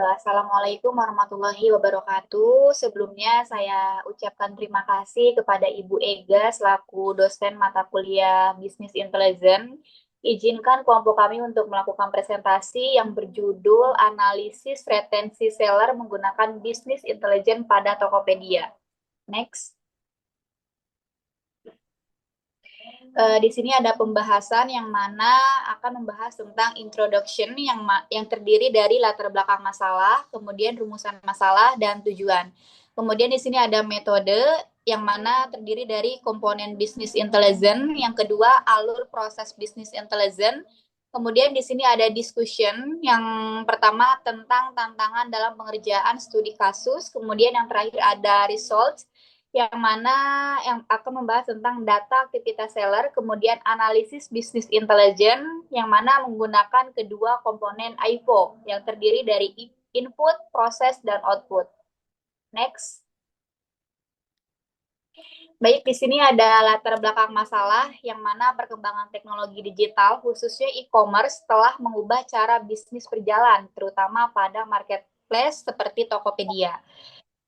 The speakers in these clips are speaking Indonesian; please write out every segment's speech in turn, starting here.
Assalamualaikum warahmatullahi wabarakatuh. Sebelumnya saya ucapkan terima kasih kepada Ibu Ega selaku dosen mata kuliah Bisnis Intelligence. Izinkan kelompok kami untuk melakukan presentasi yang berjudul Analisis Retensi Seller menggunakan Bisnis Intelligence pada Tokopedia. Next. Di sini ada pembahasan yang mana akan membahas tentang introduction yang terdiri dari latar belakang masalah, kemudian rumusan masalah dan tujuan. Kemudian di sini ada metode yang mana terdiri dari komponen business intelligence, yang kedua alur proses business intelligence. Kemudian di sini ada discussion yang pertama tentang tantangan dalam pengerjaan studi kasus, kemudian yang terakhir ada results yang mana yang akan membahas tentang data aktivitas seller, kemudian analisis bisnis intelligence, yang mana menggunakan kedua komponen IPO, yang terdiri dari input, proses, dan output. Next. Baik, di sini ada latar belakang masalah, yang mana perkembangan teknologi digital, khususnya e-commerce, telah mengubah cara bisnis berjalan, terutama pada marketplace seperti Tokopedia.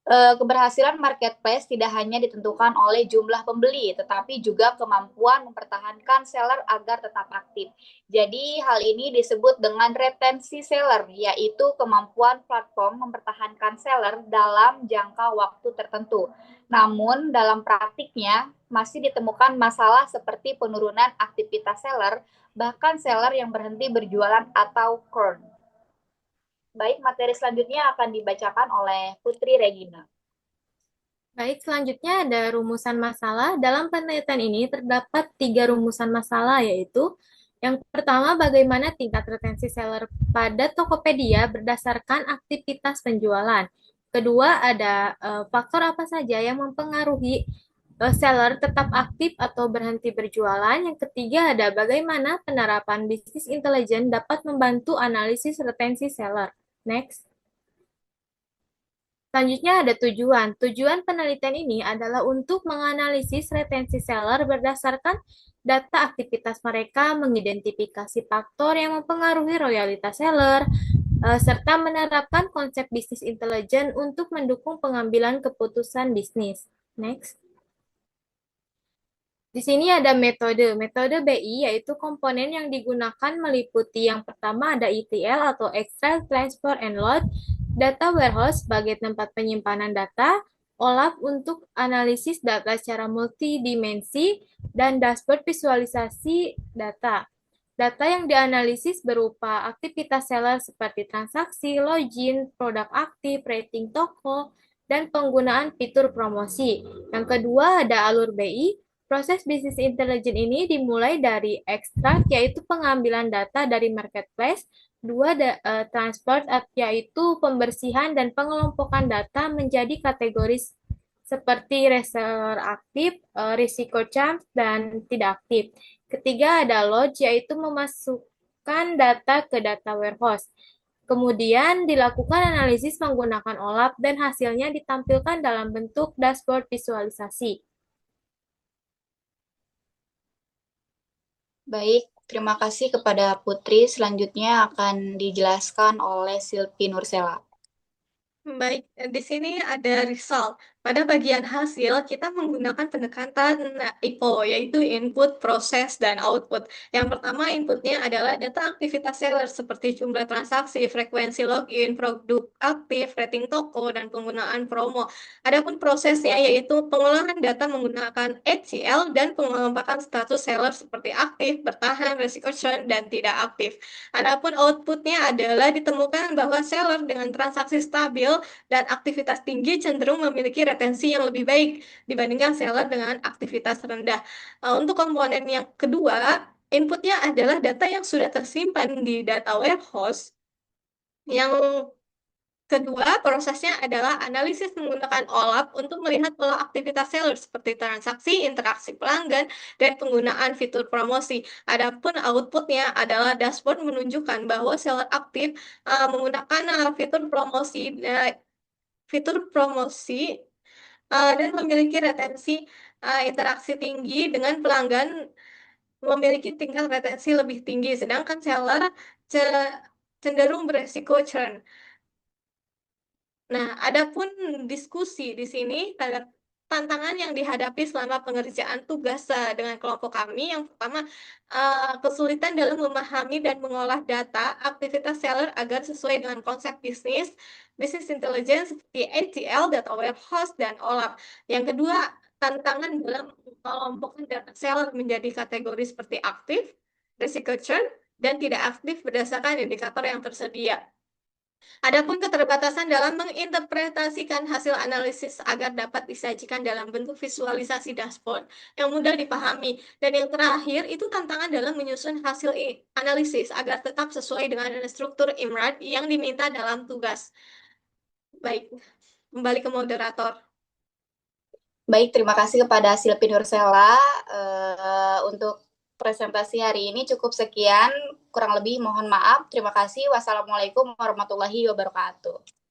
Keberhasilan marketplace tidak hanya ditentukan oleh jumlah pembeli, tetapi juga kemampuan mempertahankan seller agar tetap aktif. Jadi, hal ini disebut dengan retensi seller, yaitu kemampuan platform mempertahankan seller dalam jangka waktu tertentu. Namun, dalam praktiknya, masih ditemukan masalah seperti penurunan aktivitas seller, bahkan seller yang berhenti berjualan atau churn. Baik, materi selanjutnya akan dibacakan oleh Putri Regina. Baik, selanjutnya ada rumusan masalah. Dalam penelitian ini terdapat 3 rumusan masalah, yaitu yang pertama, bagaimana tingkat retensi seller pada Tokopedia berdasarkan aktivitas penjualan. Kedua, ada faktor apa saja yang mempengaruhi seller tetap aktif atau berhenti berjualan. Yang ketiga, ada bagaimana penerapan bisnis intelijen dapat membantu analisis retensi seller. Next. Selanjutnya ada tujuan. Tujuan penelitian ini adalah untuk menganalisis retensi seller berdasarkan data aktivitas mereka, mengidentifikasi faktor yang mempengaruhi loyalitas seller, serta menerapkan konsep bisnis intelijen untuk mendukung pengambilan keputusan bisnis. Next. Di sini ada metode. Metode BI yaitu komponen yang digunakan meliputi yang pertama ada ETL atau Extract, Transfer, and Load, data warehouse sebagai tempat penyimpanan data, OLAP untuk analisis data secara multidimensi, dan dashboard visualisasi data. Data yang dianalisis berupa aktivitas seller seperti transaksi, login, produk aktif, rating toko, dan penggunaan fitur promosi. Yang kedua ada alur BI. Proses bisnis intelijen ini dimulai dari ekstrak, yaitu pengambilan data dari marketplace. Dua, transport, yaitu pembersihan dan pengelompokan data menjadi kategori seperti reseller aktif, risiko chance, dan tidak aktif. Ketiga ada load, yaitu memasukkan data ke data warehouse. Kemudian dilakukan analisis menggunakan OLAP dan hasilnya ditampilkan dalam bentuk dashboard visualisasi. Baik, terima kasih kepada Putri. Selanjutnya akan dijelaskan oleh Silvi Nursela. Baik, di sini ada result. Pada bagian hasil, kita menggunakan pendekatan IPO, yaitu input, proses, dan output. Yang pertama, inputnya adalah data aktivitas seller seperti jumlah transaksi, frekuensi login, produk aktif, rating toko, dan penggunaan promo. Adapun prosesnya yaitu pengolahan data menggunakan ETL dan pengelompakan status seller seperti aktif, bertahan, resiko churn, dan tidak aktif. Adapun outputnya adalah ditemukan bahwa seller dengan transaksi stabil dan aktivitas tinggi cenderung memiliki retensi yang lebih baik dibandingkan seller dengan aktivitas rendah. Untuk komponen yang kedua, inputnya adalah data yang sudah tersimpan di data warehouse. Yang kedua, prosesnya adalah analisis menggunakan OLAP untuk melihat pola aktivitas seller seperti transaksi, interaksi pelanggan, dan penggunaan fitur promosi. Adapun outputnya adalah dashboard menunjukkan bahwa seller aktif menggunakan fitur promosi dan memiliki retensi interaksi tinggi dengan pelanggan, memiliki tingkat retensi lebih tinggi, sedangkan seller cenderung beresiko churn. Nah, adapun diskusi di sini, tantangan yang dihadapi selama pengerjaan tugas dengan kelompok kami, yang pertama, kesulitan dalam memahami dan mengolah data aktivitas seller agar sesuai dengan konsep bisnis intelligence seperti ATL, data warehouse, dan OLAP. Yang kedua, tantangan dalam mengelompokkan data seller menjadi kategori seperti aktif, risiko churn, dan tidak aktif berdasarkan indikator yang tersedia. Adapun keterbatasan dalam menginterpretasikan hasil analisis agar dapat disajikan dalam bentuk visualisasi dashboard yang mudah dipahami. Dan yang terakhir, itu tantangan dalam menyusun hasil analisis agar tetap sesuai dengan struktur IMRAD yang diminta dalam tugas. Baik, kembali ke moderator. Baik, terima kasih kepada Silpi Nursela untuk presentasi hari ini. Cukup sekian, kurang lebih mohon maaf. Terima kasih. Wassalamualaikum warahmatullahi wabarakatuh.